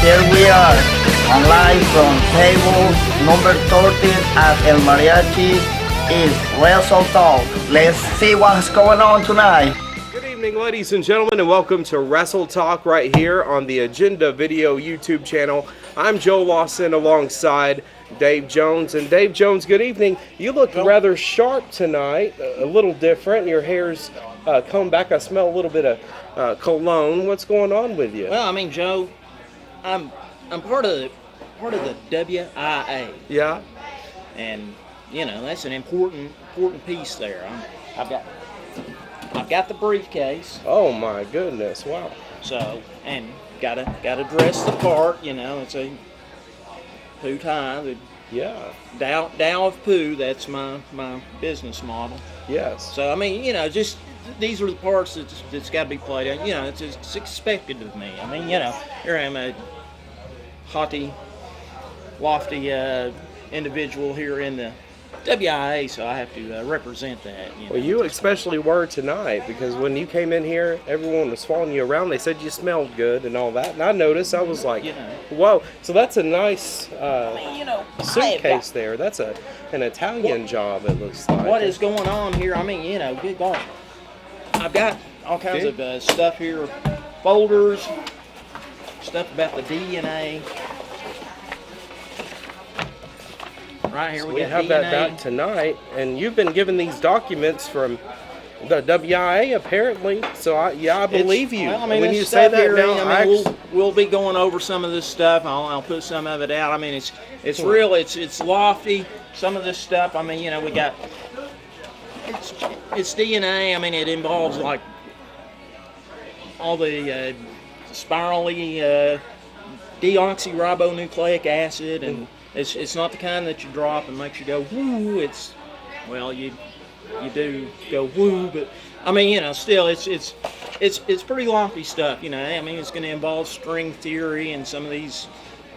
here we are, online from table number 13 at El Mariachi is Wrestle Talk. Let's see what's going on tonight. Good evening, ladies and gentlemen, and welcome to Wrestle Talk right here on the Agenda Video YouTube channel. I'm Joe Lawson alongside Dave Jones. And Dave Jones, good evening. You look rather sharp tonight, a little different. Your hair's combed back. I smell a little bit of cologne. What's going on with you? Well, I mean, Joe, I'm part of the WIA. Yeah. And you know that's an important piece there. I've got the briefcase. Oh my goodness! Wow. So and gotta dress the part. You know, it's a poo tie. Yeah. Dow of poo. That's my business model. Yes. So I mean, you know, just these are the parts that's got to be played out. You know, it's expected of me. I mean, you know, here I am, a haughty, lofty individual here in the WIA, so I have to represent that. You know. Well, you especially were tonight, because when you came in here, everyone was following you around. They said you smelled good and all that, and I noticed. I was like, whoa. So that's a nice suitcase there. That's an Italian job, it looks like. What is going on here? I mean, you know, good God. I've got all kinds of stuff here, folders, stuff about the DNA. Right here, we have that back tonight, and you've been given these documents from the WIA apparently. So I believe you. Well, I mean, when you say that here, now, we'll be going over some of this stuff. I'll put some of it out. I mean, it's real. It's lofty. Some of this stuff. I mean, you know, we got. It's DNA. I mean, it involves like all the spirally deoxyribonucleic acid, and it's not the kind that you drop and makes you go woo. You do go woo, but I mean, you know, still it's pretty lofty stuff. You know, I mean, it's going to involve string theory and some of these,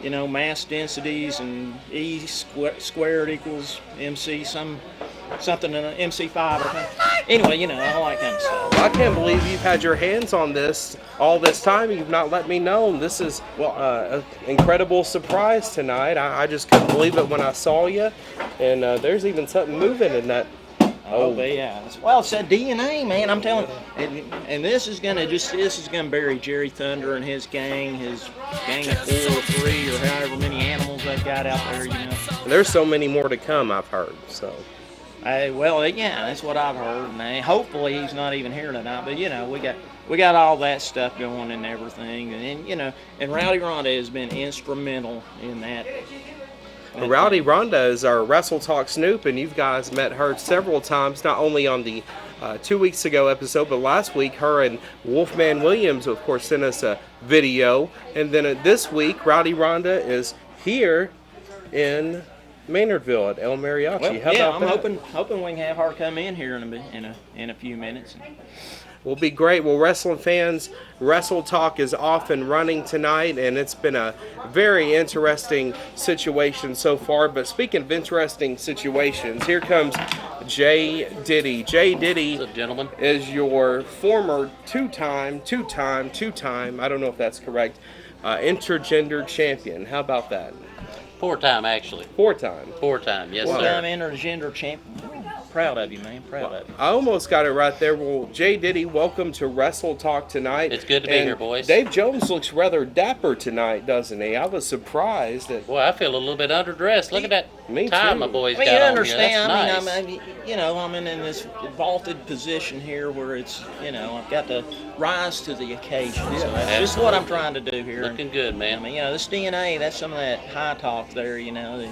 you know, mass densities, and E squared equals MC something in an MC5. Anyway, you know, all that kind of stuff. I can't believe you've had your hands on this all this time. You've not let me know. This is an incredible surprise tonight. I just couldn't believe it when I saw you. And there's even something moving in that. Oh, yeah. Well, it's that DNA, man. I'm telling you. And this is gonna bury Jerry Thunder and his gang of 4 or 3 or however many animals they've got out there. You know. And there's so many more to come, I've heard. So. Yeah, that's what I've heard. And hopefully he's not even here tonight. But you know, we got all that stuff going and everything, and you know, and Rowdy Ronda has been instrumental in that. Rowdy Ronda is our Wrestle Talk Snoop, and you guys met her several times, not only on the 2 weeks ago episode, but last week her and Wolfman Williams, of course, sent us a video. And then this week, Rowdy Ronda is here in Maynardville at El Mariachi. Well, How about I'm that? hoping we can have her come in here in a few minutes. Will be great. Well, wrestling fans, Wrestle Talk is off and running tonight, and it's been a very interesting situation so far. But speaking of interesting situations, here comes Jay Diddy. Jay Diddy, what's up, gentlemen? Is your former two-time, I don't know if that's correct, intergender champion. How about that? 4-time, actually. 4-time. 4-time, yes, sir. sir. 4-time intergender champion. Proud of you, man. Proud of you. I almost got it right there. Well, Jay Diddy, welcome to Wrestle Talk tonight. It's good to be here, boys. Dave Jones looks rather dapper tonight, doesn't he? I was surprised that. Boy, I feel a little bit underdressed. Look at that tie my boys got you on understand. here. That's nice. I mean, you know, I'm in this vaulted position here where it's, you know, I've got to rise to the occasion. Yeah, so that's just what I'm trying to do here. Looking good, man. I mean, you know, this DNA, that's some of that high talk there, you know, the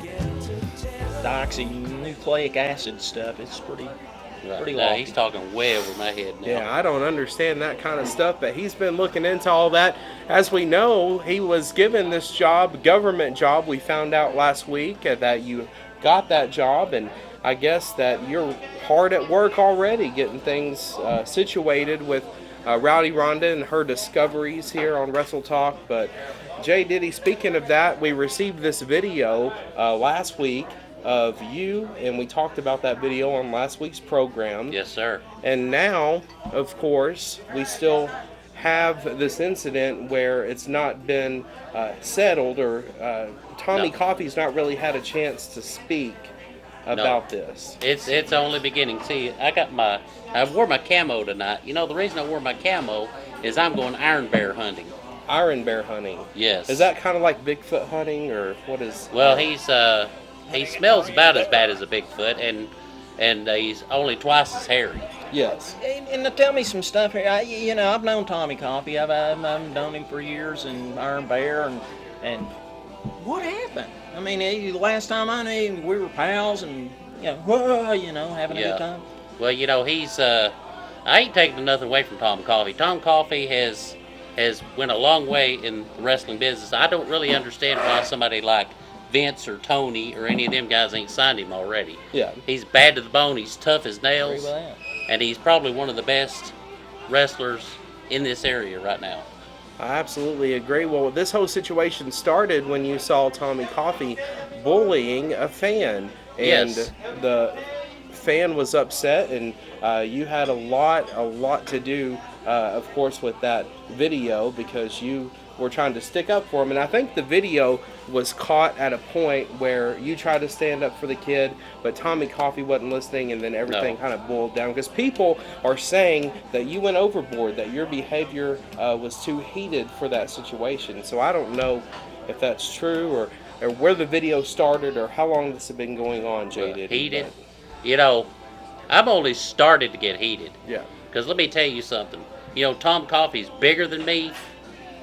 deoxynucleic acid stuff. It's pretty lofty. He's talking way over my head now. Yeah, I don't understand that kind of stuff, but he's been looking into all that. As we know, he was given this job, government job. We found out last week that you got that job, and I guess that you're hard at work already getting things situated with Rowdy Ronda and her discoveries here on Wrestle Talk. But Jay Diddy, speaking of that, we received this video last week of you, and we talked about that video on last week's program. Yes, sir. And now, of course, we still have this incident where it's not been settled, or Tommy No. Coffey's not really had a chance to speak about this. It's only beginning. See, I wore my camo tonight. You know, the reason I wore my camo is I'm going iron bear hunting. Iron bear hunting. Yes. Is that kind of like Bigfoot hunting, or what is? Well, he smells about as bad as a Bigfoot, and he's only twice as hairy. Yes. And to tell me some stuff here, I've known Tommy Coffey. I've known him for years, and Iron Bear, and what happened? I mean, the last time I knew him, we were pals, and having a good time. Well, he's I ain't taking nothing away from Tom Coffey. Tom Coffey has went a long way in the wrestling business. I don't really understand why somebody like Vince or Tony or any of them guys ain't signed him already. Yeah. He's bad to the bone. He's tough as Agree nails, with that. and he's probably one of the best wrestlers in this area right now. I absolutely agree. Well, this whole situation started when you saw Tommy Coffey bullying a fan, and Yes. the fan was upset, and you had a lot to do, of course, with that video, because you were trying to stick up for him. And I think the video was caught at a point where you tried to stand up for the kid, but Tommy Coffey wasn't listening, and then everything kind of boiled down, because people are saying that you went overboard, that your behavior was too heated for that situation. So I don't know if that's true, or where the video started, or how long this has been going on, Jaded. Heated. I've only started to get heated. Yeah. Because let me tell you something. Tom Coffey's bigger than me,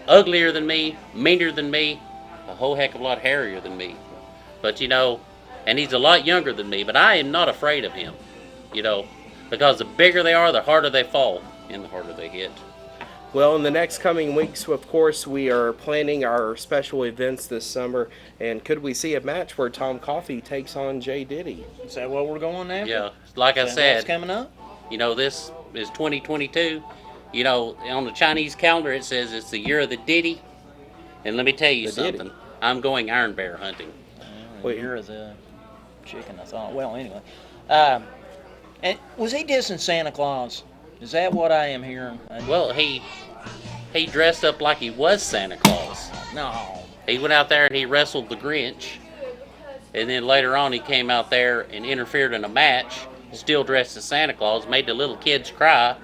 uglier than me, meaner than me, a whole heck of a lot hairier than me. But, and he's a lot younger than me, but I am not afraid of him. Because the bigger they are, the harder they fall, and the harder they hit. Well, in the next coming weeks, of course, we are planning our special events this summer, and could we see a match where Tom Coffey takes on Jay Diddy? Is that what we're going after? Yeah, like I Is that what's said, coming up? this is 2022. On the Chinese calendar it says it's the year of the Diddy. And let me tell you The Diddy. something. I'm going iron bear hunting. Wait. Here is a chicken, I thought. Well, anyway. And was he dissing Santa Claus? Is that what I am hearing? Well, he dressed up like he was Santa Claus. No. He went out there and he wrestled the Grinch. And then later on he came out there and interfered in a match, still dressed as Santa Claus, made the little kids cry.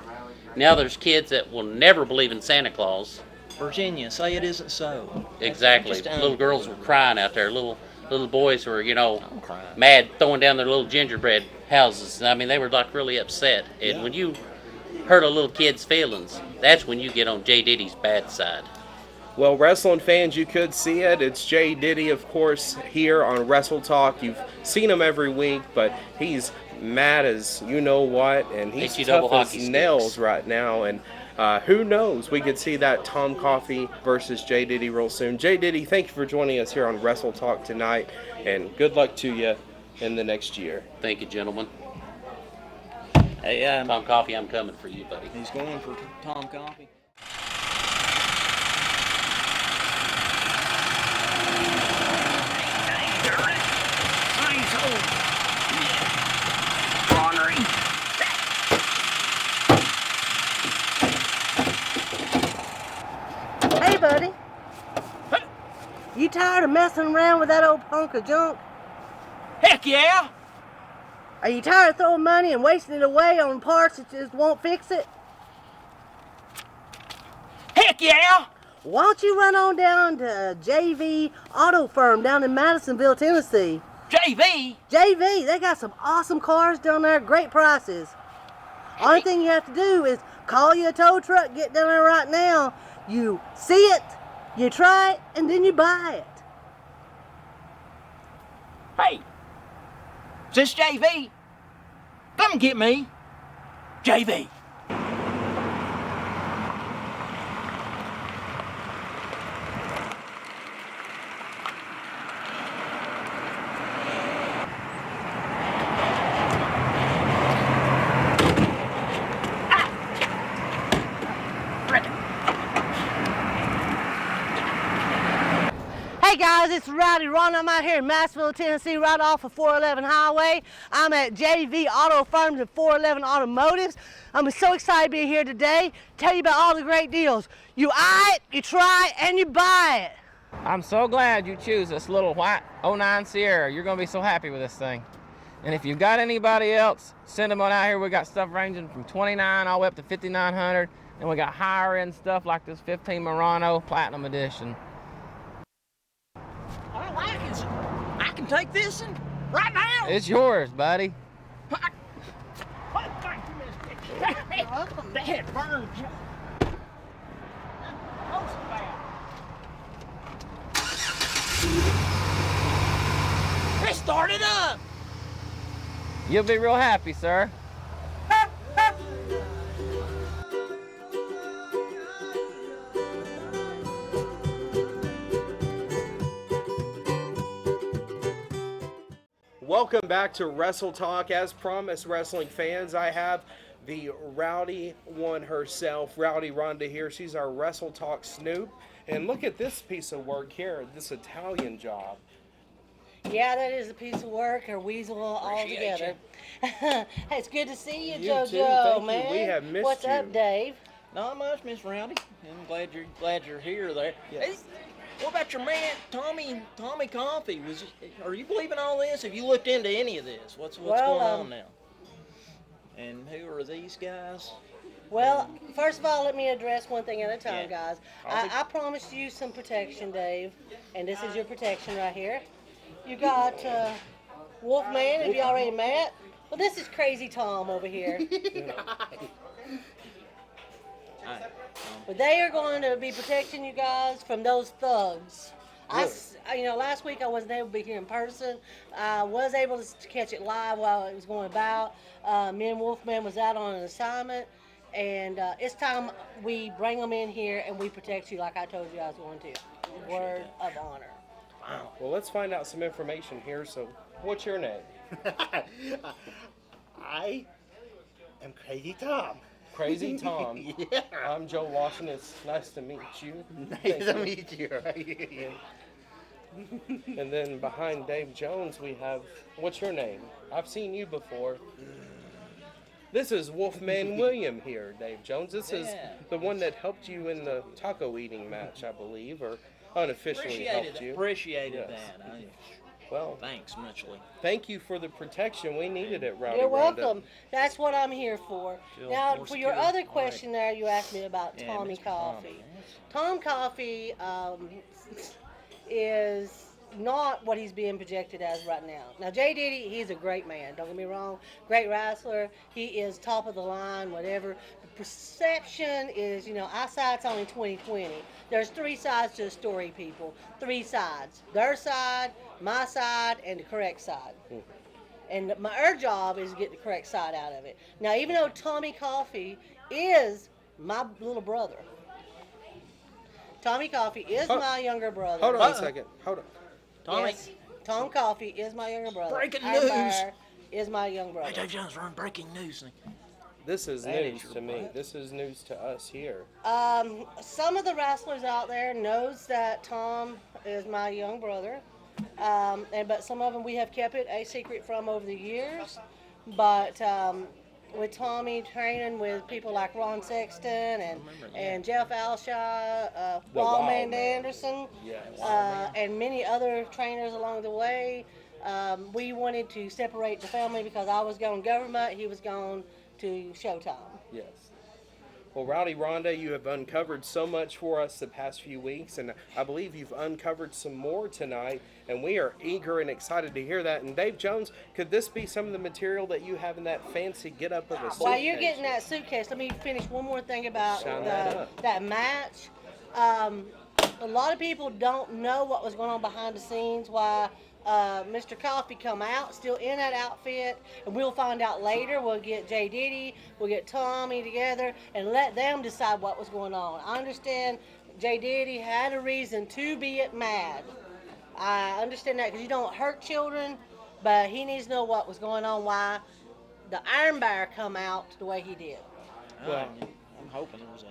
Now there's kids that will never believe in Santa Claus. Virginia, say it isn't so. Exactly. Just, Little girls were crying out there. Little boys were, I'm crying. mad, throwing down their little gingerbread houses. I mean, they were like really upset. And when you hurt a little kid's feelings, that's when you get on Jay Diddy's bad side. Well, wrestling fans, you could see it. It's Jay Diddy, of course, here on Wrestle Talk. You've seen him every week, but he's mad as you know what, and he's HE tough double as hockey nails sticks. right now. And who knows? We could see that Tom Coffey versus Jay Diddy real soon. Jay Diddy, thank you for joining us here on Wrestle Talk tonight, and good luck to you in the next year. Thank you, gentlemen. Hey, Tom Coffey, I'm coming for you, buddy. he's going for Tom Coffey. Hey, buddy. You tired of messing around with that old punk of junk? Heck yeah! Are you tired of throwing money and wasting it away on parts that just won't fix it? Heck yeah! Why don't you run on down to JV Auto Firm down in Madisonville, Tennessee? JV! JV, they got some awesome cars down there, great prices. Only thing you have to do is call you a tow truck, get down there right now. You see it, you try it, and then you buy it. Hey! Is this JV? Come get me! JV! Hey guys, it's Rowdy Ronda. I'm out here in Massville, Tennessee, right off of 411 Highway. I'm at JV Auto Farms and 411 Automotives. I'm so excited to be here today. Tell you about all the great deals. You eye it, you try it, and you buy it. I'm so glad you choose this little white 09 Sierra. You're going to be so happy with this thing. And if you've got anybody else, send them on out here. We got stuff ranging from 29 all the way up to 5,900. And we got higher end stuff like this 15 Murano Platinum Edition. I like it. I can take this one right now. It's yours, buddy. Thank you, Miss That had burned. Oh, so bad. Let's start it up. You'll be real happy, sir. Welcome back to Wrestle Talk. As promised, wrestling fans, I have the Rowdy one herself, Rowdy Ronda here. She's our Wrestle Talk Snoop. And look at this piece of work here, this Italian job. Yeah, that is a piece of work, or weasel all together. It's good to see you, You JoJo, too. Thank you. man. We have missed What's you. up, Dave? Not much, Miss Rowdy. I'm glad you're here there. Yes. Hey, what about your man, Tommy Coffee? Are you believing all this? Have you looked into any of this? What's going on now? And who are these guys? Well, first of all, let me address one thing at a time, Yeah. guys. I promised you some protection, Dave, and this is your protection right here. You got Wolfman, have you already met? Well, this is Crazy Tom over here. But they are going to be protecting you guys from those thugs. Last week I wasn't able to be here in person. I was able to catch it live while it was going about. Me and Wolfman was out on an assignment, and it's time we bring them in here and we protect you like I told you I was going to. Word of honor. Wow. Well, let's find out some information here. So, what's your name? I am Crazy Tom. Crazy Tom. Yeah. I'm Joe Lawson. It's nice to meet you. Nice to meet you. And then behind Dave Jones, we have, what's your name? I've seen you before. This is Wolfman William here, Dave Jones. This is the one that helped you in the taco eating match, I believe, or unofficially helped you. Appreciated Yes. that. Well, Thanks muchly. thank you for the protection. We needed it, Rowdy You're Ronda. welcome. That's what I'm here for. Still Now, more for your secure. other question there, you asked me about Yeah, Tommy Mr. Tom, Coffee. yes. Tom Coffee is not what he's being projected as right now. Now, Jay Diddy, he's a great man. Don't get me wrong. Great wrestler. He is top of the line, whatever. The perception is, eyesight's only 20/20. There's three sides to the story, people. Three sides. Their side, my side, and the correct side. And our job is to get the correct side out of it. Now, even though Tommy Coffee is my little brother, Tommy Coffee is my younger brother. Hold on a second. Hold on. Tommy. Yes, Tom Coffee is my younger brother. Breaking Iron news. Bear is my young Hey, brother. Dave Jones, run breaking news. This is That is news your to me. butt. This is news to us here. Some of the wrestlers out there knows that Tom is my young brother, but some of them we have kept it a secret from over the years. But with Tommy training with people like Ron Sexton and Jeff Alshaw, The Wild Wildman Man. Anderson, Yes. and many other trainers along the way, we wanted to separate the family because I was going government, he was going to Showtime. Yes. Well, Rowdy Ronda, you have uncovered so much for us the past few weeks, and I believe you've uncovered some more tonight, and we are eager and excited to hear that. And Dave Jones, could this be some of the material that you have in that fancy get-up of a suitcase? While you're getting that suitcase, let me finish one more thing about Shine that up. that match. A lot of people don't know what was going on behind the scenes, why Mr. Coffee come out still in that outfit, and we'll find out later. We'll get Jay Diddy, we'll get Tommy together, and let them decide what was going on. I understand Jay Diddy had a reason to be mad. I understand that because you don't hurt children, but he needs to know what was going on, why the Iron Bear come out the way he did. Well, I'm hoping it was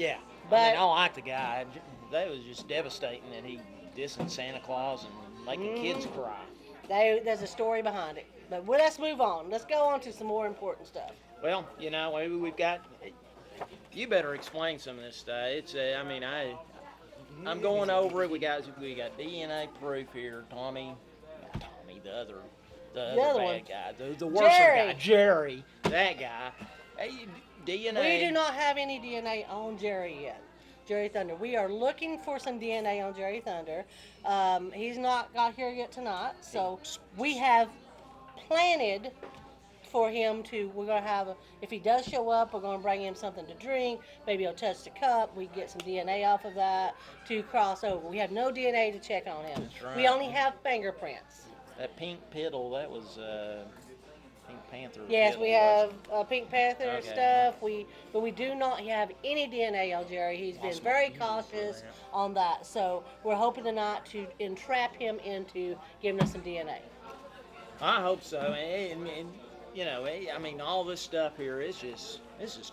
Yeah. But- I mean, I like the guy. That was just devastating that he dissing Santa Claus and making kids cry. There's a story behind it. But let's move on. Let's go on to some more important stuff. Well, you know, we've got. You better explain some of this stuff. It's. I mean, I'm going over it. We got DNA proof here. Tommy, the other other bad one. guy, the worst Jerry. guy, Jerry, that guy. Hey, DNA. We do not have any DNA on Jerry yet. Jerry Thunder. We are looking for some DNA on Jerry Thunder. He's not got here yet tonight, so we have planted for him to. We're gonna have. If he does show up, we're gonna bring him something to drink. Maybe he'll touch the cup. We get some DNA off of that to cross over. We have no DNA to check on him. That's right. We only have fingerprints. That pink piddle, that was Pink Panther. Yes, piddle, we wasn't have Pink Panther Okay. stuff. But we do not have any DNA on Jerry. He's been very cautious on that. So we're hoping tonight to entrap him into giving us some DNA. it? I hope so. And, you know, I mean, all this stuff here is just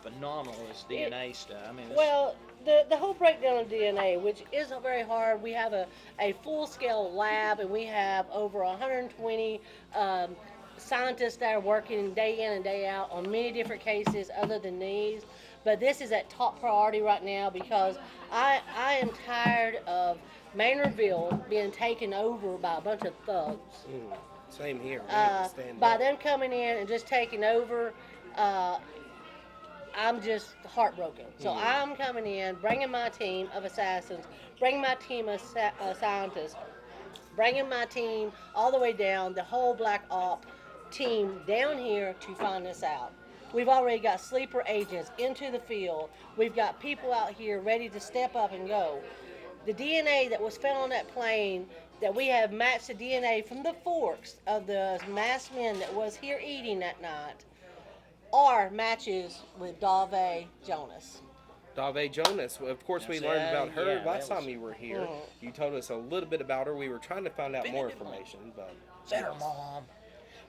phenomenal. This DNA stuff. I mean, Well, the whole breakdown of DNA, which isn't very hard, we have a full-scale lab, and we have over 120 scientists that are working day in and day out on many different cases other than these. But this is at top priority right now because I am tired of Maynardville being taken over by a bunch of thugs. Same here. We need to stand By up. them coming in and just taking over, I'm just heartbroken. So I'm coming in, bringing my team of assassins, bringing my team of scientists, bringing my team all the way down, the whole Black Op team down here to find this out. We've already got sleeper agents into the field. We've got people out here ready to step up and go. The DNA that was found on that plane, that we have matched the DNA from the forks of the masked men that was here eating that night, are matches with Dave Jonas. Dave Jonas. Of course, we Yes, learned about her yeah, last that was- time you were here. You told us a little bit about her. We were trying to find out more information, but better, Mom.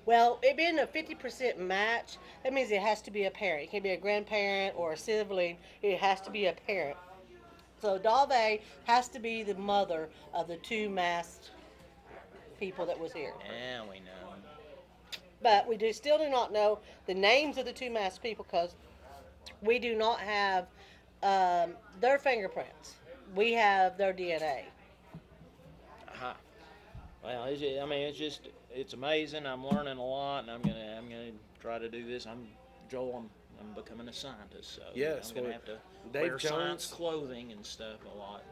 Well, it being a 50% match, that means it has to be a parent. It can be a grandparent or a sibling. It has to be a parent. So Dave has to be the mother of the two masked people that was here. Yeah, we know. But we still do not know the names of the two masked people because we do not have their fingerprints. We have their DNA. Aha. Well, it's amazing. I'm learning a lot, and I'm gonna try to do this. I'm becoming a scientist, so Yes, I'm gonna well, have to Dave wear science Jones- clothing and stuff a lot.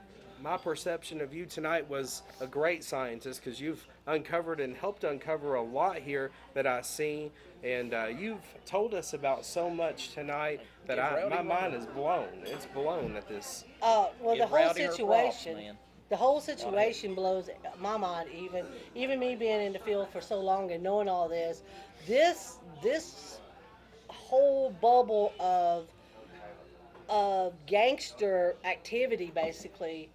my perception of you tonight was a great scientist because you've uncovered and helped uncover a lot here that I see, and you've told us about so much tonight that Give my Rowdy mind Ronda. is blown. It's blown at this. Well, Give the whole Rowdy her props, situation. man. The whole situation blows my mind. Even me being in the field for so long and knowing all this whole bubble of gangster activity basically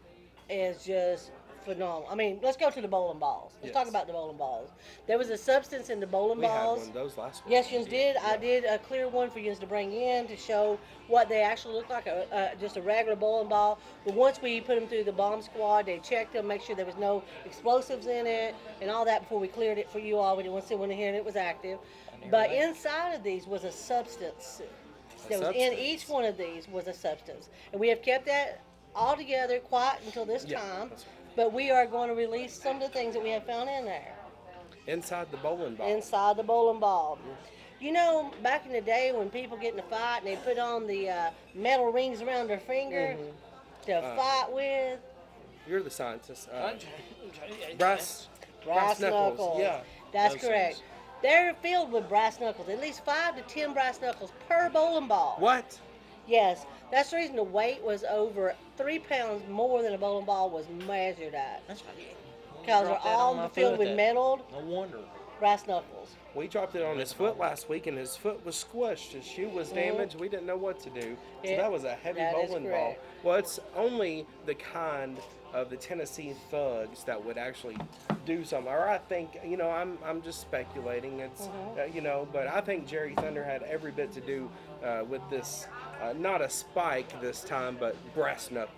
is just phenomenal. I mean, let's go to the bowling balls. Let's talk Yes. about the bowling balls. There was a substance in the bowling We had balls. one of those last week. Yes, you did. I did a clear one for you to bring in to show what they actually look like, just a regular bowling ball. But once we put them through the bomb squad, they checked them, make sure there was no explosives in it and all that before we cleared it for you all. We didn't want to see one in here and it was active. But inside of these was a substance. That was in substance. each one of these was a substance. And we have kept that all together quiet until this Yeah, time. that's right. But we are going to release some of the things that we have found in there. Inside the bowling ball. Inside the bowling ball. You know, back in the day when people get in a fight and they put on the metal rings around their finger to fight with, You're the scientist. Brass. Brass knuckles. Yeah. That's Those correct. things. They're filled with brass knuckles, at least 5 to 10 brass knuckles per bowling ball. What? Yes, that's the reason the weight was over 3 pounds more than a bowling ball was measured at. That's funny. Because they're all filled with metal No wonder. brass knuckles. We dropped it on his foot last week, and his foot was squished. His shoe was damaged. We didn't know what to do. So Yeah, that was a heavy that is bowling ball. correct. Well, it's only the kind of the Tennessee thugs that would actually do something. Or I think, I'm just speculating. It's, but I think Jerry Thunder had every bit to do with this, not a spike this time, but brass knuckles.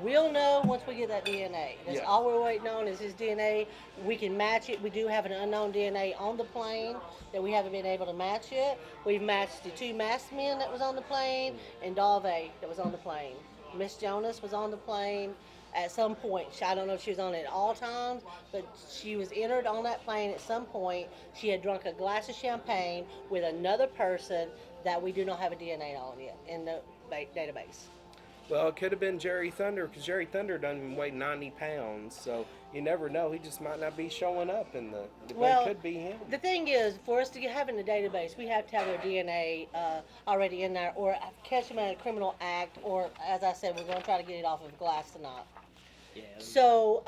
We'll know once we get that DNA. That's Yeah. all we're waiting on is his DNA. We can match it. We do have an unknown DNA on the plane that we haven't been able to match yet. We've matched the 2 masked men that was on the plane and Dave that was on the plane. Miss Jonas was on the plane at some point. I don't know if she was on it at all times, but she was entered on that plane at some point. She had drunk a glass of champagne with another person that we do not have a DNA on yet in the database. Well, it could have been Jerry Thunder, because Jerry Thunder doesn't weigh 90 pounds, so you never know. He just might not be showing up in the Well, it could be him. The thing is, for us to have in the database, we have to have their DNA already in there, or catch them at a criminal act, or as I said, we're going to try to get it off of glass tonight. Yeah. So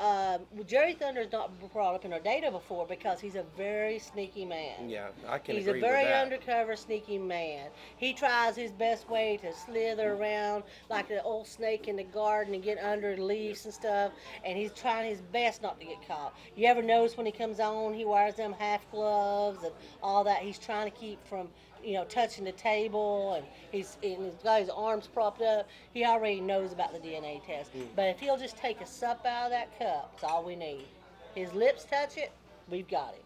Jerry Thunder's not brought up in our data before because he's a very sneaky man. Yeah, I can He's agree a very with that. undercover, sneaky man. He tries his best way to slither around like the old snake in the garden and get under leaves and stuff, and he's trying his best not to get caught. You ever notice when he comes on, he wears them half gloves and all that? He's trying to keep from, touching the table, and he's got his arms propped up. He already knows about the DNA test. But if he'll just take a sup out of that cup, that's all we need. His lips touch it, we've got him.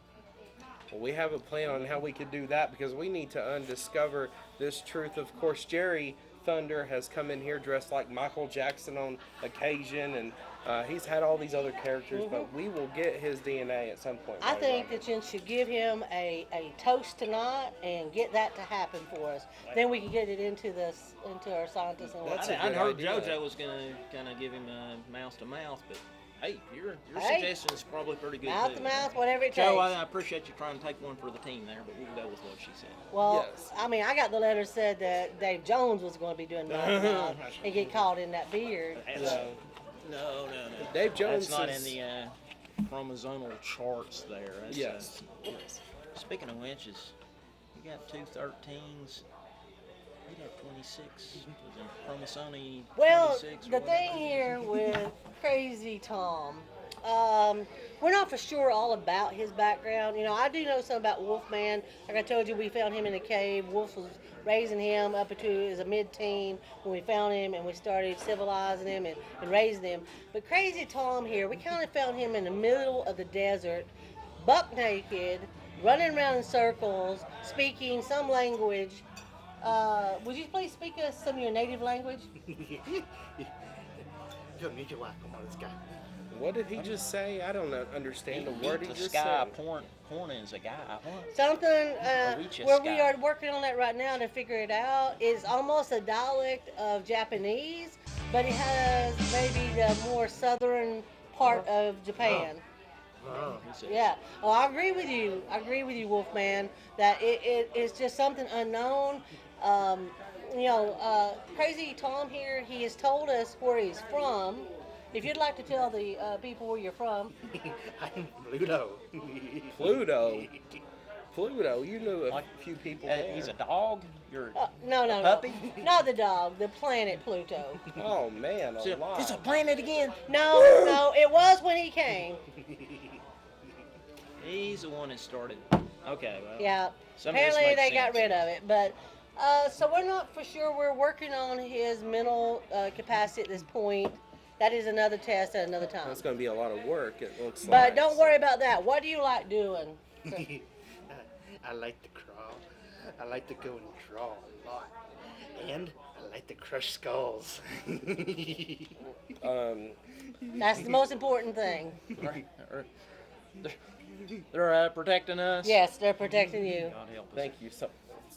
Well, we have a plan on how we could do that because we need to undiscover this truth. Of course, Jerry Thunder has come in here dressed like Michael Jackson on occasion, and he's had all these other characters, but we will get his DNA at some point. I think that you should give him a toast tonight and get that to happen for us. Then we can get it into our scientists and That's whatnot. a I'd good heard idea. JoJo was going to kind of give him a mouth to mouth, but hey, your Hey. suggestion is probably pretty good Mouth too. to mouth, whatever it Joe, takes. I appreciate you trying to take one for the team there, but we'll go with what she said. Well, Yes. I mean, I got the letter said that Dave Jones was going to be doing mouth to mouth and get caught in that beard. So, No. Dave Jones That's not is- in the chromosomal charts there. That's, Yes. Speaking of winches, you got 2 13s. You'd have 26. Chromosome Well, 26 or the whatever. thing here with Crazy Tom, we're not for sure all about his background. I do know something about Wolfman. Like I told you, we found him in a cave. Wolf was raising him up to as a mid-teen when we found him, and we started civilizing him and raising him. But Crazy Tom here, we kind of found him in the middle of the desert, buck naked, running around in circles, speaking some language. Would you please speak us some of your native language? Yo, need your wife. Come on, this guy. What did he just say? I don't understand the word he the just sky said. porn is a guy. What? Something reach a where we sky. are working on that right now to figure it out. It's almost a dialect of Japanese, but it has maybe the more southern part of Japan. He says, Yeah. Oh, I agree with you. Wolfman, that it is just something unknown. Crazy Tom here, he has told us where he's from. If you'd like to tell the people where you're from. I'm Pluto. Pluto, you knew a few people there. He's a dog. You're No, puppy? not the dog, the planet Pluto. Oh man, a lot. It's a planet again. No, it was when he came. He's the one that started. Okay, well. Yeah. Some of this Apparently makes they got sense. rid of it, but so we're not for sure. We're working on his mental capacity at this point. That is another test at another time. That's going to be a lot of work. It looks like. But don't worry about that. What do you like doing? I like to crawl. I like to go and draw a lot. And I like to crush skulls. That's the most important thing. They're protecting us. Yes, they're protecting you. God help us.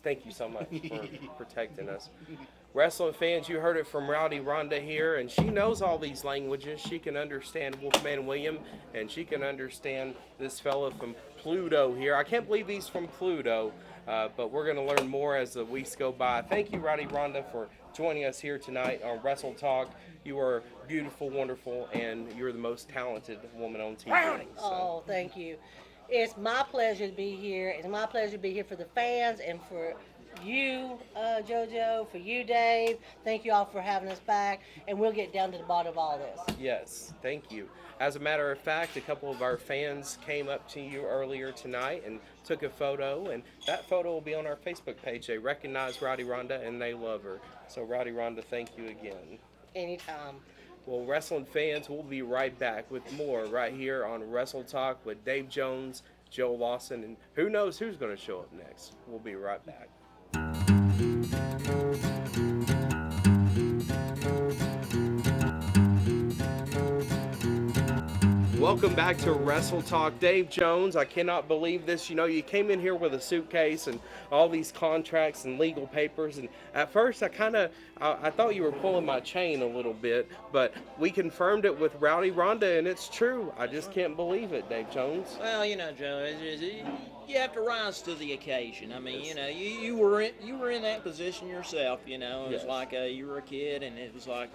Thank you so much for protecting us. Wrestling fans, you heard it from Rowdy Ronda here, and she knows all these languages. She can understand Wolfman William, and she can understand this fella from Pluto here. I can't believe he's from Pluto, but we're going to learn more as the weeks go by. Thank you, Rowdy Ronda, for joining us here tonight on Wrestle Talk. You are beautiful, wonderful, and you're the most talented woman on TV. So. Oh, thank you. It's my pleasure to be here. It's my pleasure to be here for the fans and for you, JoJo, for you, Dave. Thank you all for having us back, and we'll get down to the bottom of all this. Yes, thank you. As a matter of fact, a couple of our fans came up to you earlier tonight and took a photo, and that photo will be on our Facebook page. They recognize Rowdy Ronda and they love her. So, Rowdy Ronda, thank you again. Anytime. Well, wrestling fans, we'll be right back with more right here on Wrestle Talk with Dave Jones, Joe Lawson, and who knows who's going to show up next. We'll be right back. Welcome back to Wrestle Talk. Dave Jones, I cannot believe this. You know, you came in here with a suitcase and all these contracts and legal papers, and at first I thought you were pulling my chain a little bit, but we confirmed it with Rowdy Ronda, and it's true. I just can't believe it, Dave Jones. Well, Joe, you have to rise to the occasion. I mean, you were in that position yourself. It was Yes. like you were a kid, and it was like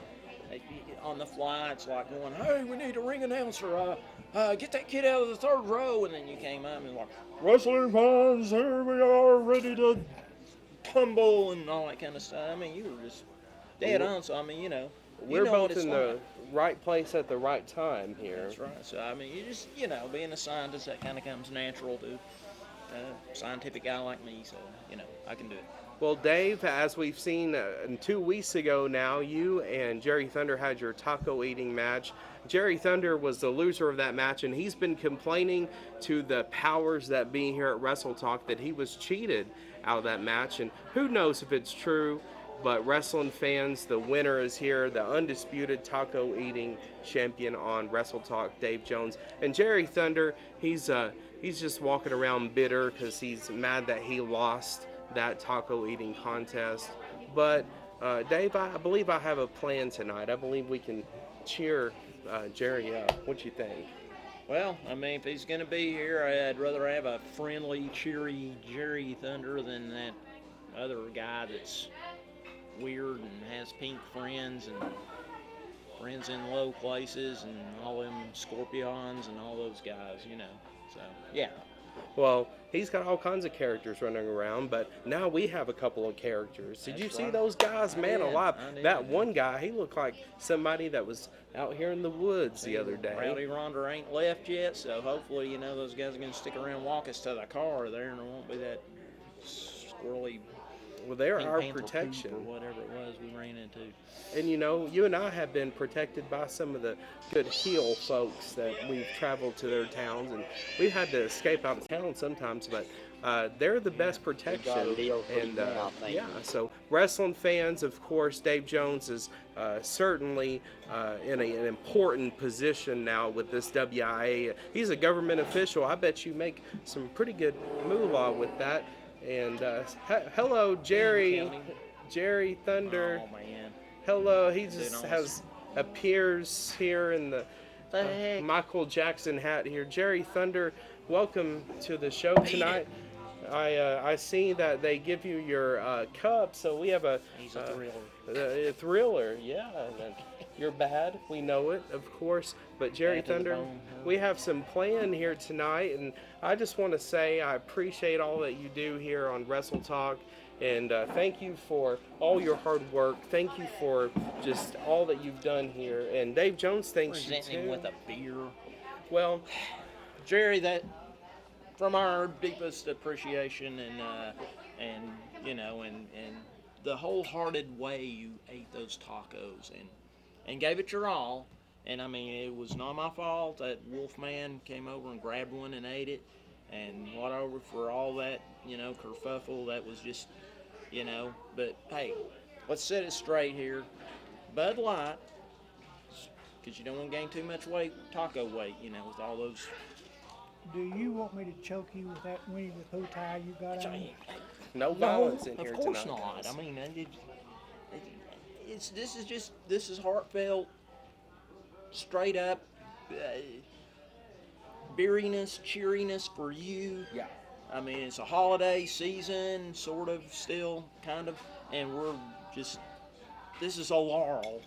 on the fly, it's like going, "Hey, we need a ring announcer. Get that kid out of the third row," and then you came up and like, "Wrestling fans, here we are, ready to tumble," and all that kind of stuff. I mean, you were just dead on. So I mean, We're what both it's in the right place at the right time here. That's right. So I mean, you just being a scientist, that kind of comes natural to a scientific guy like me. So I can do it. Well, Dave, as we've seen 2 weeks ago now, you and Jerry Thunder had your taco eating match. Jerry Thunder was the loser of that match, and he's been complaining to the powers that be here at Wrestle Talk that he was cheated out of that match. And who knows if it's true, but wrestling fans, the winner is here, the undisputed taco eating champion on Wrestle Talk, Dave Jones. And Jerry Thunder, he's just walking around bitter because he's mad that he lost that taco eating contest. But Dave, I believe I have a plan tonight. I believe we can cheer Jerry up. What you think? Well, I mean, if he's going to be here, I'd rather have a friendly, cheery Jerry Thunder than that other guy that's weird and has pink friends and friends in low places and all them scorpions and all those guys, So, yeah. Well, he's got all kinds of characters running around, but now we have a couple of characters. Did you see those guys? Man alive. That one guy, he looked like somebody that was out here in the woods the other day. Rowdy Ronda ain't left yet, so hopefully, those guys are going to stick around and walk us to the car there, and there won't be that squirrely Well, they're Pink our Panther protection. poop or whatever it was we ran into. And you and I have been protected by some of the good heel folks that we've traveled to their towns, and we've had to escape out of town sometimes, but they're the best protection. And so wrestling fans, of course, Dave Jones is certainly in an important position now with this WIA. He's a government official. I bet you make some pretty good moolah with that. And hello, Jerry Thunder. Oh man. Hello, he just appears here in the Michael Jackson hat here. Jerry Thunder, welcome to the show tonight. I see that they give you your cup, so we have He's a thriller. A thriller, yeah. And you're bad, we know it, of course. But Jerry Thunder, we have some plan here tonight, and I just want to say I appreciate all that you do here on Wrestle Talk, and thank you for all your hard work. Thank you for just all that you've done here. And Dave Jones thanks you Presenting too. him with a beer. Well, Jerry, that from our deepest appreciation and the wholehearted way you ate those tacos and gave it your all. And I mean, it was not my fault that Wolfman came over and grabbed one and ate it, and whatever for all that kerfuffle. That was just But hey, let's set it straight here. Bud Light, because you don't want to gain too much weight, taco weight, with all those. Do you want me to choke you with that Winnie the Pooh tie you got on? no violence in here of course tonight. not. guys. I mean, this is heartfelt, straight up beeriness, cheeriness for you. Yeah. I mean, it's a holiday season, sort of, still, kind of, and this is a laurel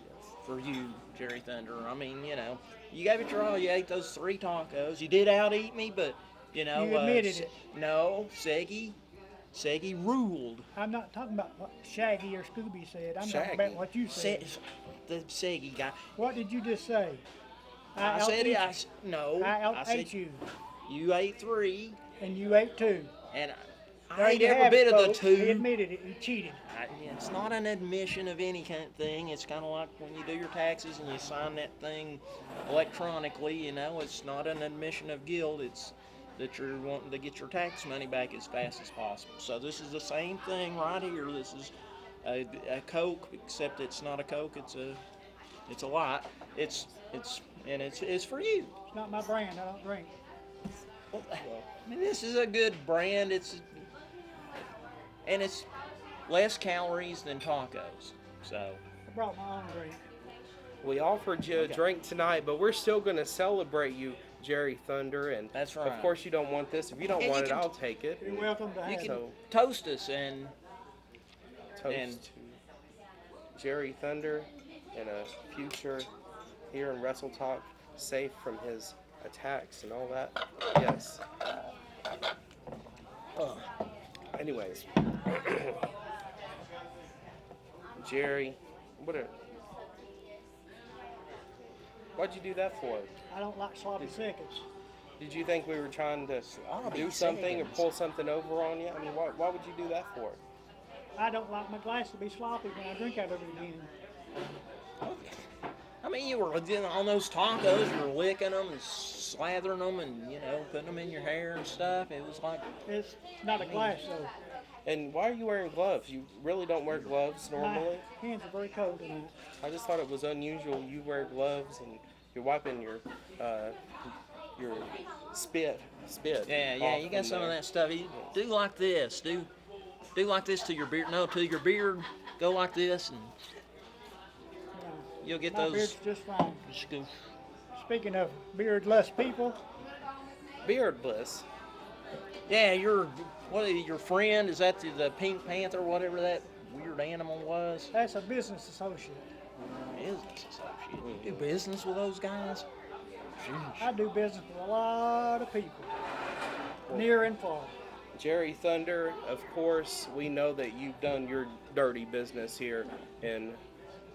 for you, Jerry Thunder. I mean, you gave it your all. You ate those 3 tacos. You did out-eat me, but You know, You admitted it. No, Seggy ruled. I'm not talking about what Shaggy or Scooby said. I'm Shaggy. talking about what you said. The Seggy guy. What did you just say? I said it. out-ate you. I out-ate said you, you ate 3, and you ate 2. and There I ate you every have bit it, of the folks. 2. He admitted it. He cheated. It's not an admission of any kind of thing. It's kind of like when you do your taxes and you sign that thing electronically. You know, it's not an admission of guilt. It's that you're wanting to get your tax money back as fast as possible. So this is the same thing right here. This is a Coke, except it's not a Coke. It's a lot. It's for you. It's not my brand. I don't drink. I mean, this is a good brand. It's less calories than tacos. So I brought my own drink. We offered you a drink tonight, but we're still going to celebrate you, Jerry Thunder. And That's right. of course, you don't want this. If you don't And want you it, can- I'll take it. You're welcome to you have can it. So toast us and toast to Jerry Thunder and a future here in Wrestle Talk, safe from his attacks and all that. Yes. Anyways, Jerry, what'd you do that for? I don't like sloppy seconds. Did you think we were trying to Sloppy do something or seconds. pull something over on you? I mean, why would you do that for? I don't like my glass to be sloppy when I drink out of it again. I mean, you were doing on those tacos. You were licking them and slathering them, and putting them in your hair and stuff. It was like It's not a glass though. And why are you wearing gloves? You really don't wear gloves normally. My hands are very cold tonight. I just thought it was unusual. You wear gloves and you're wiping your spit. yeah. You got some of that stuff. You do like this. Do like this to your beard. No, to your beard. Go like this, and you'll get My those. beard's just fine. Just go. Speaking of beardless people, Beardless. Yeah, your friend, is that the Pink Panther, whatever that weird animal was? that's a business associate. Business associate. You do business with those guys? Sheesh. I do business with a lot of people, near and far. Jerry Thunder, of course, we know that you've done your dirty business here in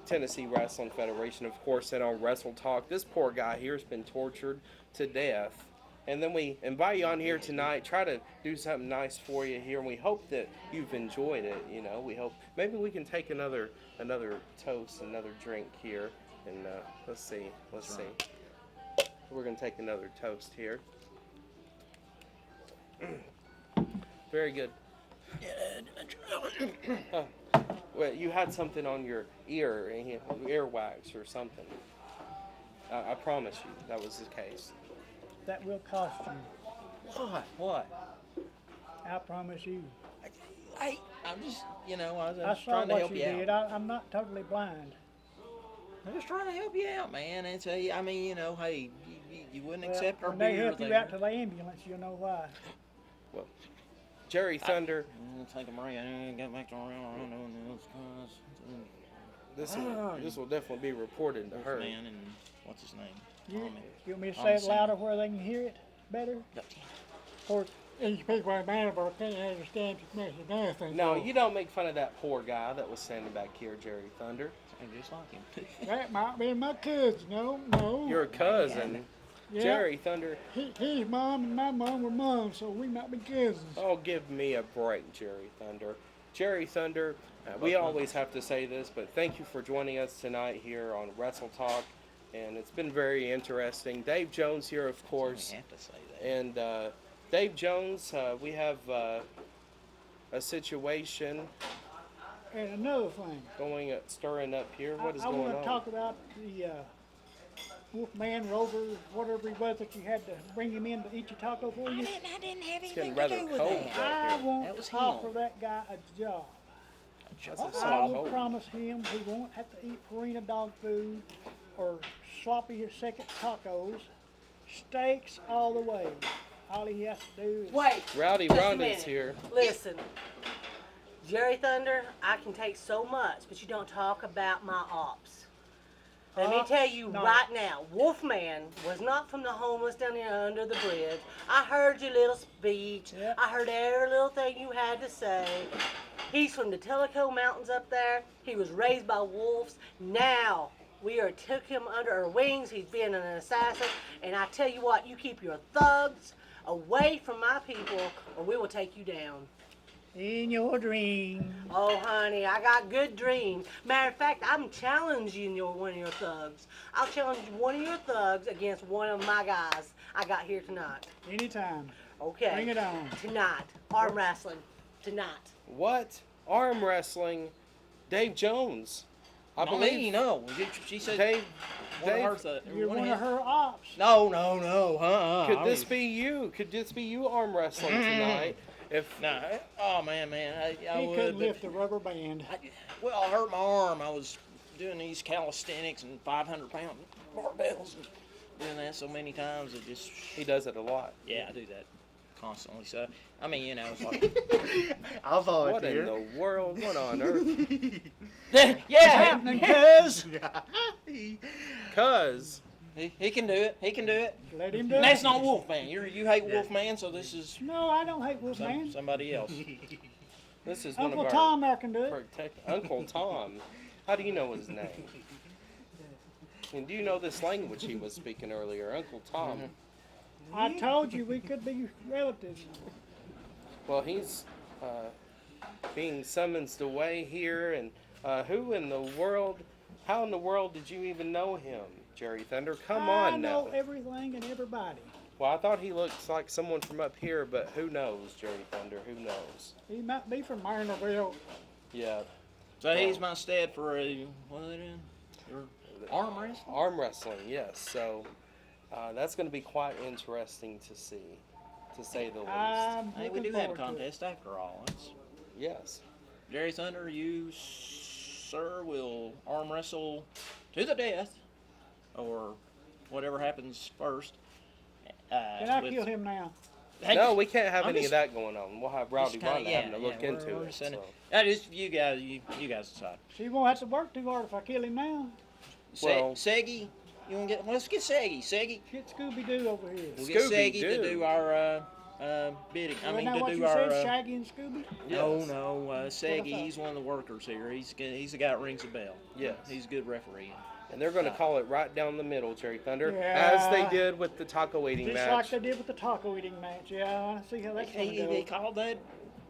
Tennessee Wrestling Federation, of course, and on Wrestle Talk. This poor guy here has been tortured to death. And then we invite you on here tonight, try to do something nice for you here, and we hope that you've enjoyed it. We hope maybe we can take another toast, another drink here, and let's see. We're gonna take another toast here. Very good. Well, you had something on your earwax or something. I promise you that was the case. That will cost you. What? I promise you. I'm just, I I was saw trying to what help you you did. out. I'm not totally blind. I'm just trying to help you out, man. Hey, you wouldn't Well, accept our when they beer help you there. out to the ambulance, you'll know why. Well, Jerry Thunder, Take them around, get back to around, this will definitely be reported to her. man, and what's his name? You Tommy. want me to I'm say it seeing- louder where they can hear it better? Of course, these people are mad about can't understand anything. No, you don't make fun of that poor guy that was standing back here, Jerry Thunder. Sound just like him. That might be my cousin. No. Your cousin, Yeah. Jerry Thunder. His mom and my mom were moms, so we might be cousins. Oh, give me a break, Jerry Thunder. Jerry Thunder, we always have to say this, but thank you for joining us tonight here on Wrestle Talk, and it's been very interesting. Dave Jones here, of course, You have to say that. and Dave Jones, we have a situation And another thing, stirring up here. What is I going want to on? talk about the Wolfman Rover, whatever he was that you had to bring him in to eat your taco for you. I didn't have It's getting anything rather to do with cold that. back I here. won't That was offer him. that guy a job. That's a I soft will hope. promise him he won't have to eat Purina dog food or sloppy second tacos, steaks all the way. All he has to do is Wait. Rowdy just a Ronda is minute. here. Listen, Jerry Thunder, I can take so much, but you don't talk about my ops. Let me tell you No. right now, Wolfman was not from the homeless down here under the bridge. I heard your little speech. Yeah. I heard every little thing you had to say. He's from the Tellico Mountains up there. He was raised by wolves. Now we are took him under our wings. He's being an assassin. And I tell you what, you keep your thugs away from my people or we will take you down. In your dream. Oh, honey, I got good dreams. Matter of fact, I'm challenging one of your thugs. I'll challenge one of your thugs against one of my guys I got here tonight. Anytime. Okay. Bring it on. Tonight. Arm wrestling. Tonight. What? Arm wrestling? Dave Jones. I believe. No. She said Dave. You're one of her ops. No. Could this be you? Could this be you arm wrestling tonight? If No. Oh, man. I He would. couldn't but- lift the rubber band. Well, I hurt my arm. I was doing these calisthenics and 500-pound barbells and doing that so many times. It just, he does it a lot. yeah, I do that constantly. So, I mean, you know, it's like, I'll What in volunteer. the world? What on earth? yeah, cuz Cuz he can do it. He can do it. Let him do And it. that's not Wolfman. You hate Wolfman, so this is No, I don't hate Wolfman. somebody else. this is one Uncle of our Tom there can do it. Uncle Tom. How do you know his name? And do you know this language he was speaking earlier, Uncle Tom? I told you we could be relatives. Well, he's being summoned away here, and who in the world? How in the world did you even know him, Jerry Thunder? Come I on know now. everything and everybody. Well, I thought he looks like someone from up here, but who knows, Jerry Thunder? Who knows? He might be from Marnerville. Yeah, So he's my stead for a, what are they doing? Your arm wrestling? arm wrestling. Yes, so that's going to be quite interesting to see, to say the least. I'm Hey, we looking do have a forward to it. contest after all. That's, Yes. Jerry Thunder, you, sir, will arm wrestle to the death, or whatever happens first. Can I kill him now? No, we can't have I'm any just- of that going on. We'll have Rowdy just kinda- Ronda having to look we're- into we're it. just saying So. That is you guys. You guys decide. She won't have to work too hard if I kill him now. Well- Seggy, you want to get? Let's get Seggy. Seggy, Get Scooby Doo over here. we'll get Seggy to Scooby-Doo. do our bidding. I Isn't mean, that to what do you our. said, Shaggy and Scooby? Yes. No, Seggy. thought. He's one of the workers here. He's the guy that rings the bell. Yes. He's a good referee. And they're going to call it right down the middle, Jerry Thunder, Yeah. as they did with the taco eating Just match. like they did with the taco eating match. Yeah, I see how that's going to He go. called that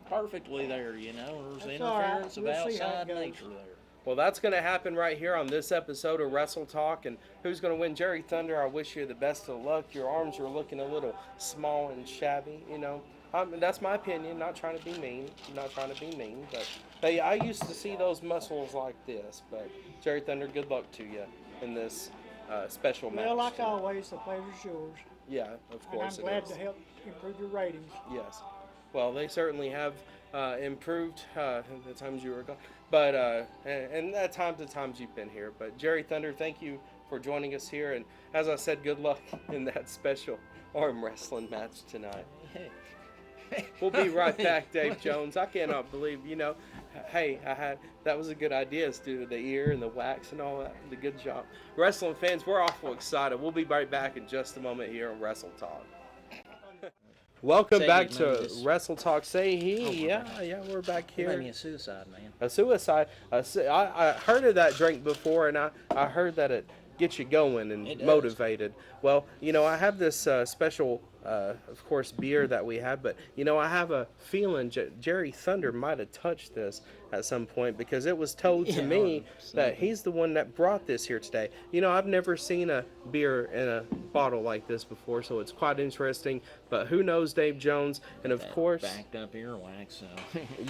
perfectly there. You know, there's That's all right. interference of We'll see how it outside goes. nature there. Well, that's going to happen right here on this episode of Wrestle Talk. And who's going to win? Jerry Thunder, I wish you the best of luck. Your arms are looking a little small and shabby, you know. That's my opinion, not trying to be mean. Not trying to be mean. But I used to see those muscles like this. But Jerry Thunder, good luck to you in this special match. Well, like tonight. always, the pleasure's yours. Yeah, of And course I'm glad it to is. help improve your ratings. Yes. Well, they certainly have improved the times you were gone. But, and at times you've been here. But Jerry Thunder, thank you for joining us here. And as I said, good luck in that special arm wrestling match tonight. We'll be right back, Dave Jones. I cannot believe, hey, that was a good idea, due to the ear and the wax and all that. The good job. Wrestling fans, we're awful excited. We'll be right back in just a moment here on Wrestle Talk. Welcome Say back he, to let me just- Wrestle Talk. Say he. Oh, my Yeah, we're back He made here. me a suicide, man. A suicide. I heard of that drink before, and I heard that it gets you going and It does. motivated. Well, I have this special, of course, beer that we have, but I have a feeling Jerry Thunder might have touched this at some point, because it was told to Yeah, me 100%. that he's the one that brought this here today. I've never seen a beer in a bottle like this before, so it's quite interesting. But who knows, Dave Jones, and of That course. backed up earwax. So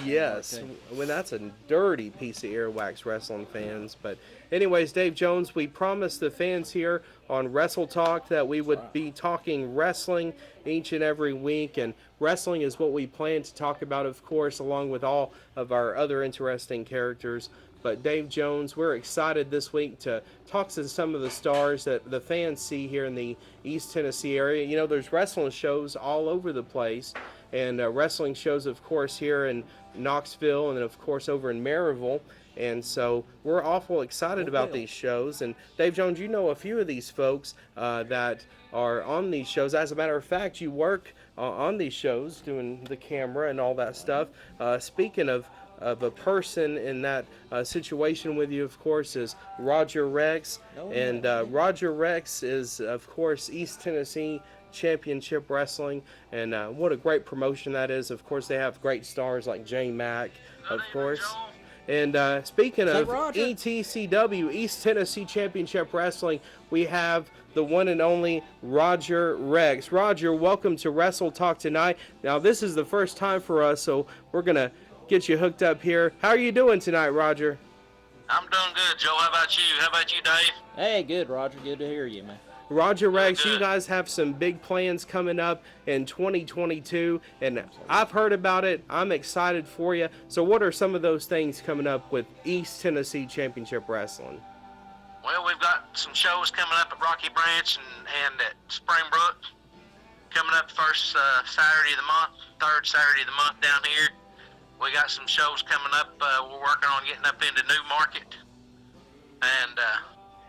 Yes, when that's a dirty piece of earwax, wrestling fans. But anyways, Dave Jones, we promised the fans here on Wrestle Talk that we would be talking wrestling each and every week, and wrestling is what we plan to talk about, of course, along with all of our other interesting characters. But Dave Jones, we're excited this week to talk to some of the stars that the fans see here in the East Tennessee area. There's wrestling shows all over the place, and wrestling shows, of course, here in Knoxville, and then, of course, over in Maryville. And so we're awful excited about these shows. And Dave Jones, you know a few of these folks that are on these shows. As a matter of fact, you work on these shows doing the camera and all that stuff. Speaking of a person in that situation with you, of course, is Roger Rex. And Roger Rex is, of course, East Tennessee Championship Wrestling, and what a great promotion that is. Of course, they have great stars like J Mac, of course. And speaking of ETCW, East Tennessee Championship Wrestling, we have the one and only Roger Rex. Roger, welcome to Wrestle Talk tonight. Now, this is the first time for us, so we're going to get you hooked up here. How are you doing tonight, Roger? I'm doing good, Joe. How about you? How about you, Dave? Hey, good, Roger. Good to hear you, man. Roger Rex, you guys have some big plans coming up in 2022, and I've heard about it. I'm excited for you. So what are some of those things coming up with East Tennessee Championship Wrestling? Well, we've got some shows coming up at Rocky Branch and at Springbrook. Coming up first Saturday of the month, third Saturday of the month down here. We got some shows coming up. We're working on getting up into New Market and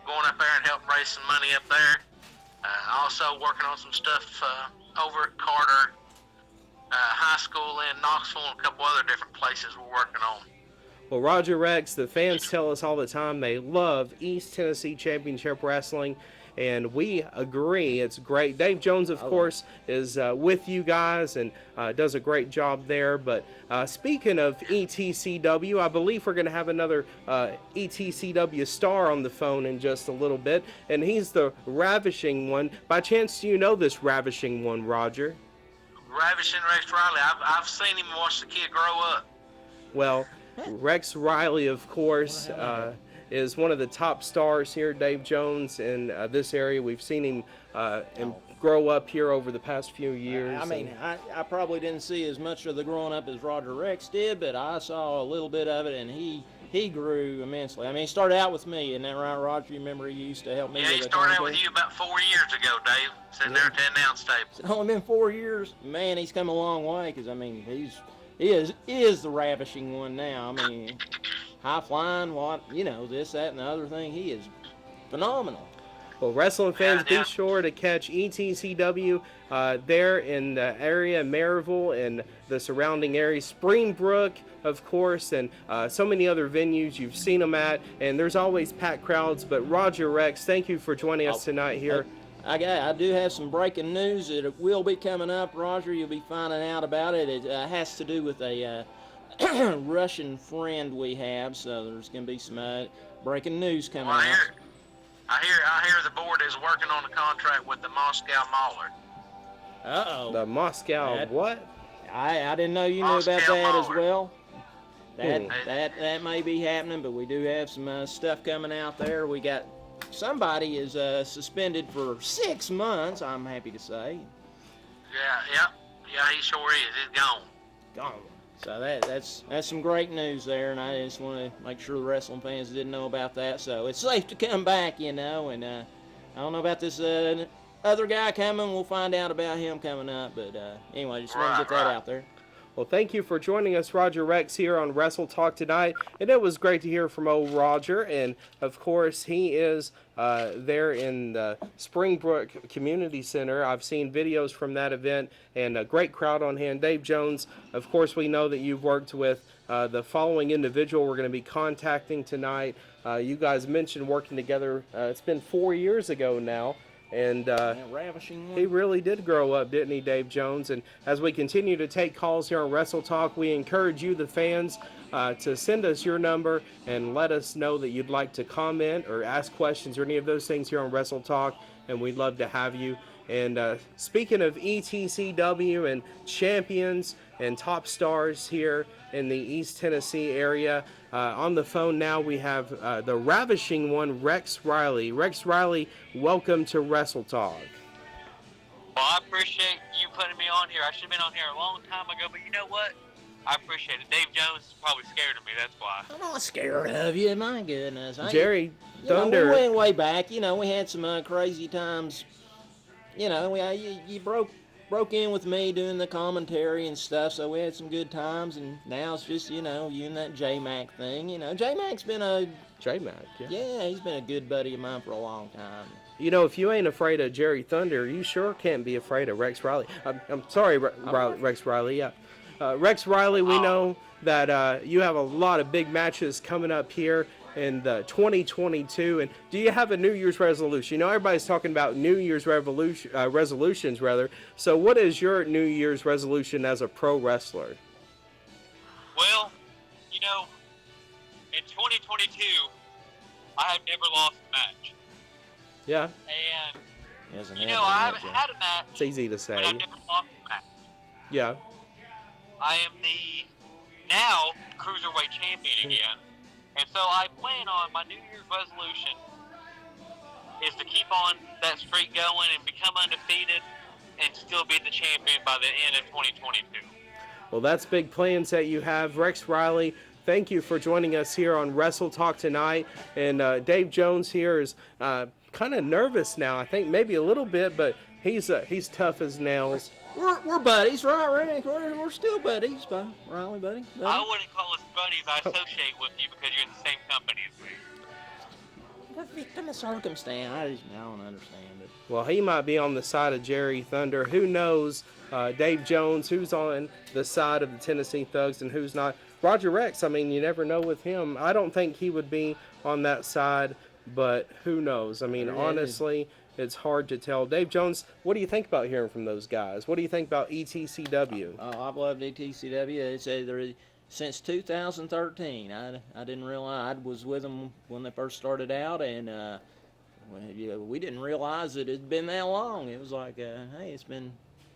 going up there and help raise some money up there. Also working on some stuff over at Carter High School in Knoxville and a couple other different places we're working on. Well, Roger Rex, the fans tell us all the time they love East Tennessee Championship Wrestling, and we agree. It's great. Dave Jones, of course, is with you guys and does a great job there. But speaking of ETCW, I believe we're going to have another ETCW star on the phone in just a little bit, and he's the Ravishing One. By chance, do you know this Ravishing One, Roger? Ravishing Rex Riley. I've seen him watch the kid grow up. Well, Rex Riley, of course, is one of the top stars here, Dave Jones, in this area. We've seen him grow up here over the past few years. I mean, I probably didn't see as much of the growing up as Roger Rex did, but I saw a little bit of it, and he grew immensely. I mean, he started out with me, isn't that right, Roger? You remember he used to help me? Yeah, he started out with you about 4 years ago, Dave, sitting there at the announce table. It's only been 4 years. Man, he's come a long way, because, I mean, he is the Ravishing One now. I mean, high flying, this, that, and the other thing. He is phenomenal. Well, wrestling fans, be sure to catch ETCW there in the area, Maryville and the surrounding area, Springbrook, of course, and so many other venues you've seen them at. And there's always packed crowds. But Roger Rex, thank you for joining us tonight here. I do have some breaking news that will be coming up, Roger. You'll be finding out about it. It has to do with a Russian friend we have, so there's going to be some breaking news coming out. I hear the board is working on a contract with the Moscow Mauler. Uh-oh. The Moscow what? I didn't know you knew about that as well. That may be happening, but we do have some stuff coming out there. We got somebody is suspended for 6 months, I'm happy to say. Yeah, he sure is. He's gone. So that's some great news there, and I just want to make sure the wrestling fans didn't know about that. So it's safe to come back, and I don't know about this other guy coming. We'll find out about him coming up, but anyway, just want to get that out there. Well, thank you for joining us, Roger Rex, here on Wrestle Talk tonight. And it was great to hear from old Roger. And, of course, he is there in the Springbrook Community Center. I've seen videos from that event and a great crowd on hand. Dave Jones, of course, we know that you've worked with the following individual we're going to be contacting tonight. You guys mentioned working together. It's been 4 years ago now. And he really did grow up, didn't he, Dave Jones? And as we continue to take calls here on Wrestle Talk, we encourage you, the fans, to send us your number and let us know that you'd like to comment or ask questions or any of those things here on Wrestle Talk, and we'd love to have you. And speaking of ETCW and champions and top stars here in the East Tennessee area, on the phone now we have the Ravishing One, Rex Riley. Rex Riley, welcome to Wrestle Talk. Well, I appreciate you putting me on here. I should have been on here a long time ago, but you know what? I appreciate it. Dave Jones is probably scared of me, that's why. I'm not scared of you, my goodness. Jerry Thunder. We went way back. We had some crazy times. You broke broke in with me doing the commentary and stuff, so we had some good times. And now it's just, you and that J-Mac thing. J-Mac's been J-Mac, yeah, he's been a good buddy of mine for a long time. If you ain't afraid of Jerry Thunder, you sure can't be afraid of Rex Riley. I'm sorry, Rex Riley. Yeah, Rex Riley. We know that you have a lot of big matches coming up here in 2022. And do you have a New Year's resolution? Everybody's talking about New Year's resolutions, rather. So, what is your New Year's resolution as a pro wrestler? Well, in 2022, I have never lost a match. Yeah. And, I haven't had a match. It's easy to say. But I've never lost a match. Yeah. I am the now Cruiserweight Champion again. And so I plan on my New Year's resolution is to keep on that streak going and become undefeated and still be the champion by the end of 2022. Well, that's big plans that you have. Rex Riley, thank you for joining us here on Wrestle Talk tonight. And Dave Jones here is kind of nervous now. I think maybe a little bit, but he's tough as nails. We're buddies, right, Rick? We're still buddies, Riley, buddy. I wouldn't call us buddies. I associate with you because you're in the same company as me. In the circumstance, I don't understand it. Well, he might be on the side of Jerry Thunder. Who knows? Dave Jones, who's on the side of the Tennessee Thugs and who's not. Roger Rex, you never know with him. I don't think he would be on that side, but who knows? Honestly, it's hard to tell. Dave Jones, what do you think about hearing from those guys? What do you think about ETCW? Oh, I've loved ETCW. Since 2013. I didn't realize. I was with them when they first started out, and we didn't realize that it had been that long. It was like, hey, it's been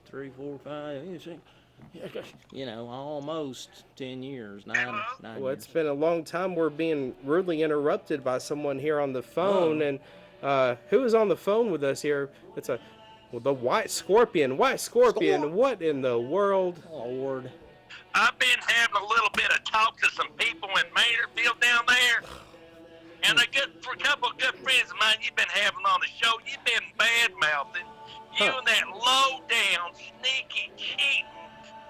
3, 4, 5, 6, almost 10 years, 9 Well, years. it's been a long time. We're being rudely interrupted by someone here on the phone, and who is on the phone with us here? It's the White Scorpion. White Scorpion, what in the world? Lord. I've been having a little bit of talk to some people in Maynardville down there. And for a couple of good friends of mine you've been having on the show, you've been bad-mouthing. You and that low-down, sneaky, cheating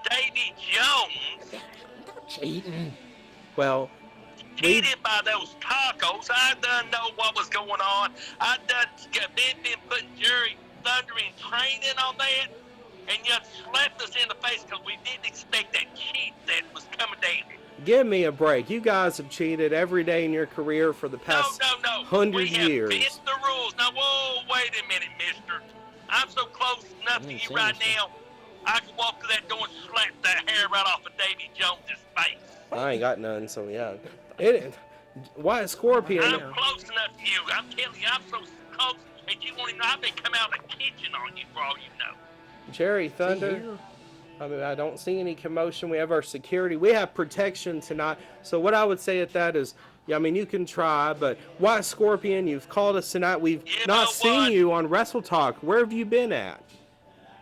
Davy Jones. Cheating. Well, cheated by those tacos. I done know what was going on. I done been putting Jerry Thunder in training on that. And you slapped us in the face because we didn't expect that cheat that was coming down. Give me a break. You guys have cheated every day in your career for the past 100 years. We have bent the rules. Now, whoa, wait a minute, mister. I'm so close enough to you right now, I can walk through that door and slap that hair right off of Davy Jones's face. I ain't got none, so yeah. White Scorpion. I'm close enough to you. I'm telling you, I'm so close that you won't even know. I may come out of the kitchen on you for all you know. Jerry Thunder. I don't see any commotion. We have our security. We have protection tonight. So what I would say at that is, you can try, but White Scorpion, you've called us tonight. We've not seen you on Wrestle Talk. Where have you been at?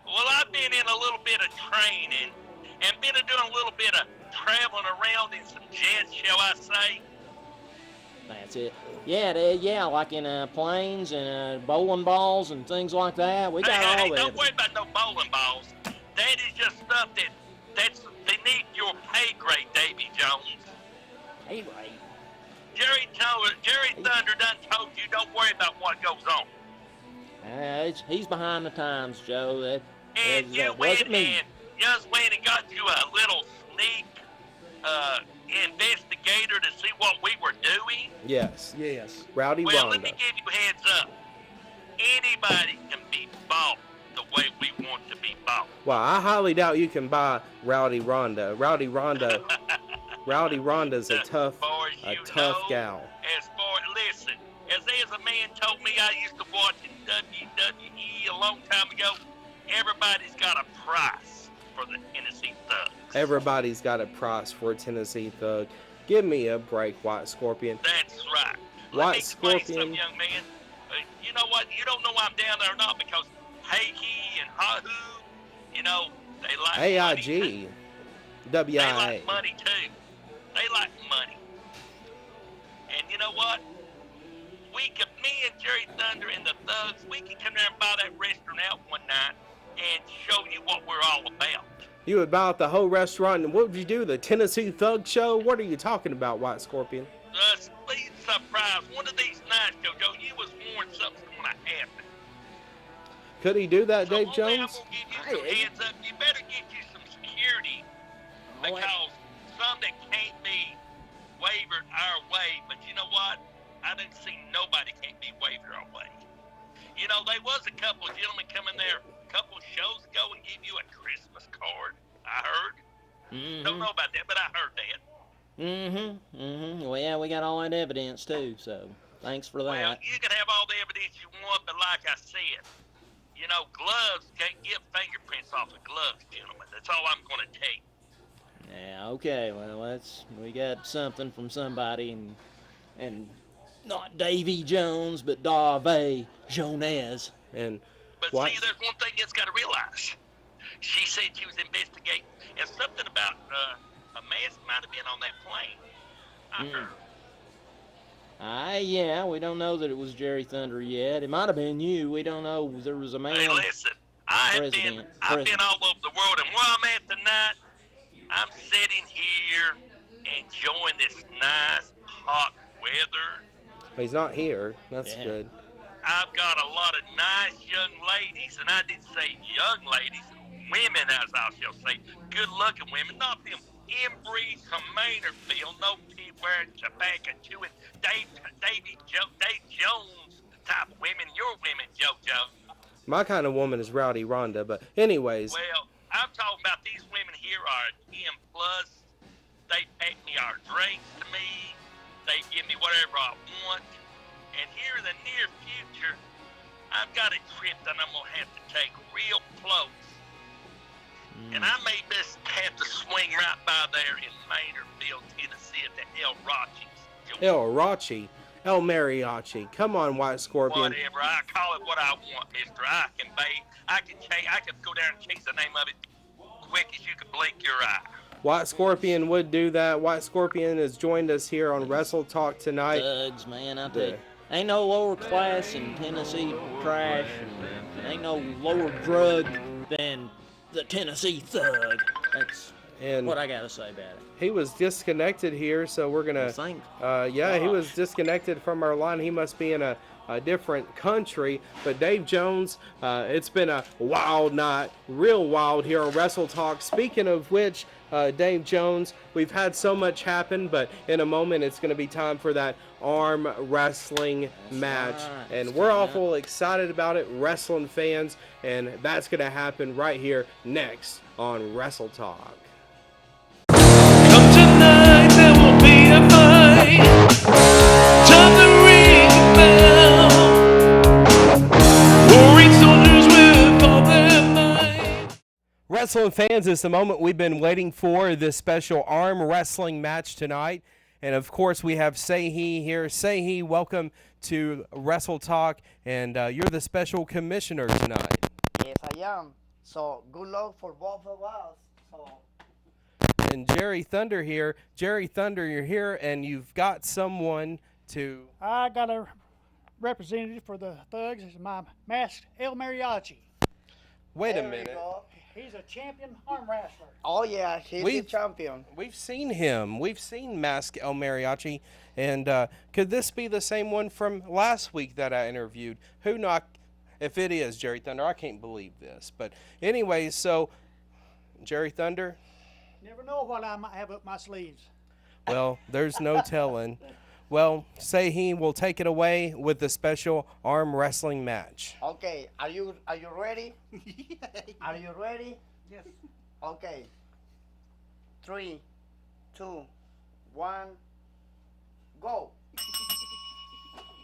Well, I've been in a little bit of training and been doing a little bit of traveling around in some jets, shall I say. That's it. Yeah, like in planes and bowling balls and things like that. We got all that. Don't worry about no bowling balls. That is just stuff that's beneath your pay grade, Davy Jones. Pay grade? Jerry Thunder done told you don't worry about what goes on. He's behind the times, Joe. And you went and got you a little sneak investigator to see what we were doing? Yes. Rowdy Ronda. Well, let me give you a heads up. Anybody can be bought the way we want to be bought. Well, I highly doubt you can buy Rowdy Ronda. Rowdy Ronda's a tough gal. Listen, as a man told me I used to watch in WWE a long time ago, everybody's got a price for the Tennessee Thugs. Everybody's got a price for a Tennessee Thug. Give me a break, White Scorpion. That's right. White Scorpion. Some young man. You know what? You don't know why I'm down there or not because Heikki and Hahu, they like AIG. money too. WIA. They like money too. They like money. And you know what? Me and Jerry Thunder and the Thugs, we can come there and buy that restaurant out one night and show you what we're all about. You about the whole restaurant, and what would you do? The Tennessee Thug Show? What are you talking about, White Scorpion? Please surprise. One of these nights, JoJo, you was warned something's going to happen. Could he do that, So Dave one Jones? thing I'm going to give you some heads up. You better get you some security because some that can't be wavered our way. But you know what? I didn't see nobody can't be wavered our way. You know, there was a couple of gentlemen coming there a couple of shows ago and give you a Christmas card. I heard. Don't know about that, but I heard that. Well, yeah, we got all that evidence too, so thanks for that. Well, you can have all the evidence you want, but like I said, you know, gloves can't give fingerprints off of gloves, gentlemen. That's all I'm going to take. Yeah, okay. Well, we got something from somebody, and not Davy Jones, but Dave Jones. But see, there's one thing that's got to realize. She said she was investigating, and something about a mask might have been on that plane. I heard. Yeah, we don't know that it was Jerry Thunder yet. It might have been you. We don't know. There was a man. Hey, listen, I've been all over the world, and where I'm at tonight, I'm sitting here enjoying this nice hot weather. He's not here. That's good. I've got a lot of nice young ladies, and I did say young ladies, women, as I shall say, good-looking women, not them inbreeds from Maynardville, no tea wearing, tobacco chewing, Dave Jones type of women. Your women, JoJo. My kind of woman is Rowdy Ronda, but anyways. Well, I'm talking about these women here are 10 plus. They pack me our drinks to me. They give me whatever I want. And here in the near future, I've got a trip that I'm going to have to take real close. And I may just have to swing right by there in Maynardville, Tennessee at the El Rachi's. El Rachi. El Mariachi. Come on, White Scorpion. Whatever. I call it what I want, mister. I can go down and change the name of it quick as you can blink your eye. White Scorpion would do that. White Scorpion has joined us here on Wrestle Talk tonight. Thugs, man, I tell you. Ain't no lower class in Tennessee trash, and ain't no lower drug than the Tennessee Thug. That's what I gotta say about it. He was disconnected here, so we're gonna. He was disconnected from our line. He must be in a different country. But Dave Jones, it's been a wild night, real wild here on Wrestle Talk. Speaking of which, Dave Jones, we've had so much happen, but in a moment it's going to be time for that arm wrestling match. Right. And we're awful excited about it, wrestling fans, and that's going to happen right here next on Wrestle Talk. Come tonight, there will be a fight. Time to ring the bell. Warring soldiers with all their might. Wrestling fans, it's the moment we've been waiting for, this special arm wrestling match tonight. And of course, we have Sehi here. Sehi, welcome to Wrestle Talk, and you're the special commissioner tonight. Yes, I am. So good luck for both of us. And Jerry Thunder here. Jerry Thunder, you're here, and you've got someone to... I got a representative for the Thugs. It's my masked El Mariachi. Wait a minute. He's a champion arm wrestler. Oh, yeah, he's the champion. We've seen him. We've seen Mask El Mariachi. And could this be the same one from last week that I interviewed? Who knocked? If it is Jerry Thunder, I can't believe this. But anyways, so Jerry Thunder? Never know what I might have up my sleeves. Well, there's no telling. Well, Sehi will take it away with the special arm wrestling match. Okay, are you ready? Are you ready? Yes. Okay. 3, 2, 1, go.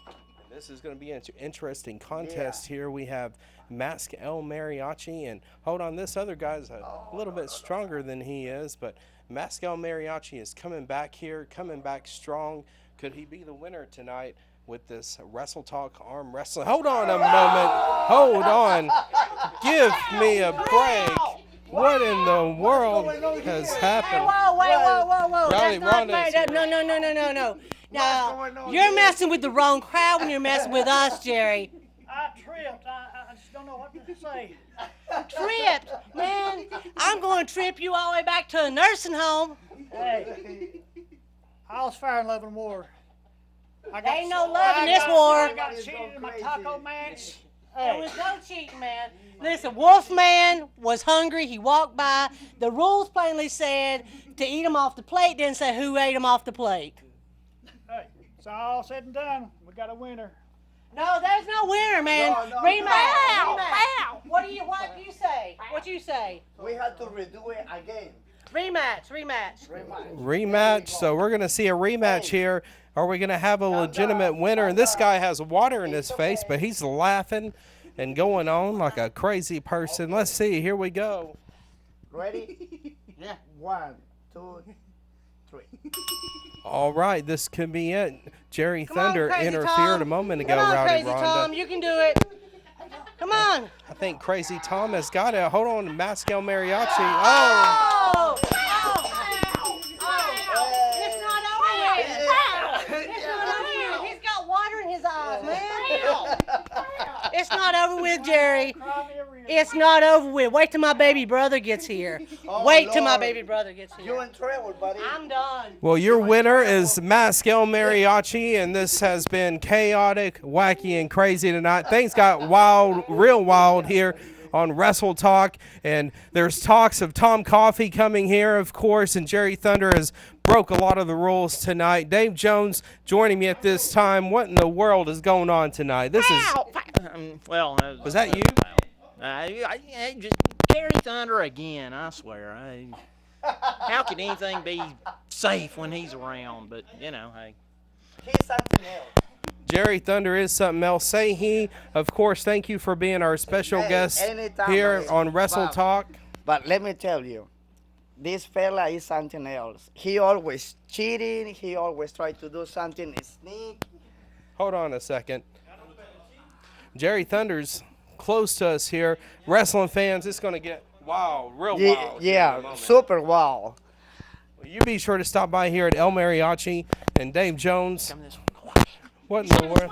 And this is going to be an interesting contest here. We have Mask El Mariachi, and hold on, this other guy's a little bit stronger than he is, but Mask El Mariachi is coming back here, coming back strong. Could he be the winner tonight with this Wrestle Talk arm wrestling? Hold on a moment. Hold on. Give me a break. What in the world has happened? Whoa. Rowdy Ronda is here. No. Now, you're messing with the wrong crowd when you're messing with us, Jerry. I tripped. don't know what to say. Tripped, man. I'm going to trip you all the way back to a nursing home. Hey, I was fair and loving war. Ain't no love in this war. I got cheated in my taco match. There was no cheating, man. Listen, Wolfman was hungry. He walked by. The rules plainly said to eat him off the plate. Didn't say who ate him off the plate. Hey, it's all said and done. We got a winner. No, there's no winner, man. No, Rematch. What do you say? What you say? We had to redo it again. Rematch. So we're going to see a rematch here. Are we going to have a legitimate winner? And this guy has water in his face, but he's laughing and going on like a crazy person. Let's see. Here we go. Ready? Yeah. 1, 2, 3. All right, this could be it. Jerry Come on, Thunder Crazy interfered Tom. a moment ago, Come on, Rowdy Crazy Ronda. Tom, you can do it. Come on. I think Crazy Tom has got it. Hold on, Mascal Mariachi. Oh! It's not over with. It's not over with. He's got water in his eyes, man. It's not over with, Jerry. It's not over with. Wait till my baby brother gets here. Wait till my baby brother gets here. You in trouble, buddy. I'm done. Well, your winner is Mascal Mariachi, and this has been chaotic, wacky, and crazy tonight. Things got wild, real wild here on Wrestle Talk, and there's talks of Tom Coffey coming here, of course, and Jerry Thunder has broke a lot of the rules tonight. Dave Jones joining me at this time. What in the world is going on tonight? This is... Well, Was that you? Just Jerry Thunder again, I swear. How can anything be safe when he's around? But, you know, hey. He's something else. Jerry Thunder is something else. Say he. Of course, thank you for being our special guest anytime, here buddy. on Wrestle Talk. But let me tell you, this fella is something else. He always cheating. He always try to do something sneak. Hold on a second. Jerry Thunder's close to us here. Wrestling fans, it's going to get wild, real wild. here in a Yeah, moment. super wow. Well, you be sure to stop by here at El Mariachi and Dave Jones. What in the world?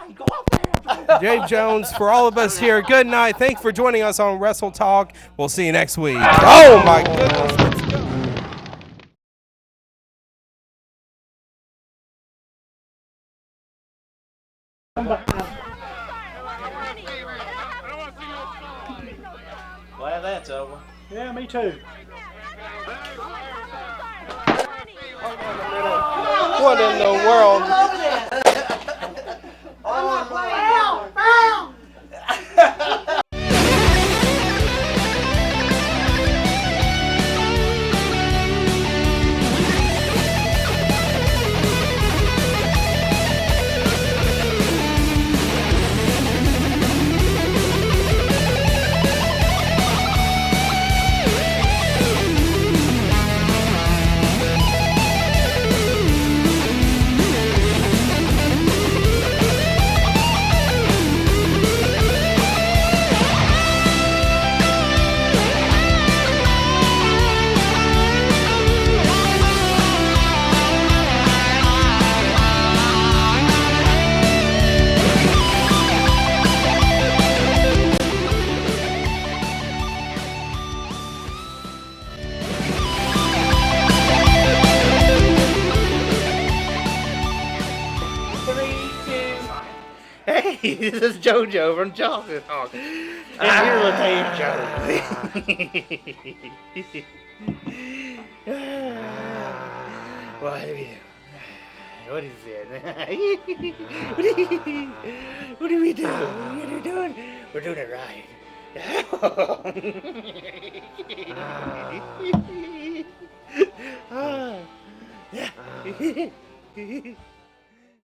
Dave Jones, for all of us here, good night. Thanks for joining us on Wrestle Talk. We'll see you next week. Oh, my goodness. Let's go. Glad that's over. Yeah, me too. What in the world? Hey, this is JoJo from Wrestle Talk. And here will tell you What do we do? What is it? What do we do? What are we doing? We're doing it right. Yeah.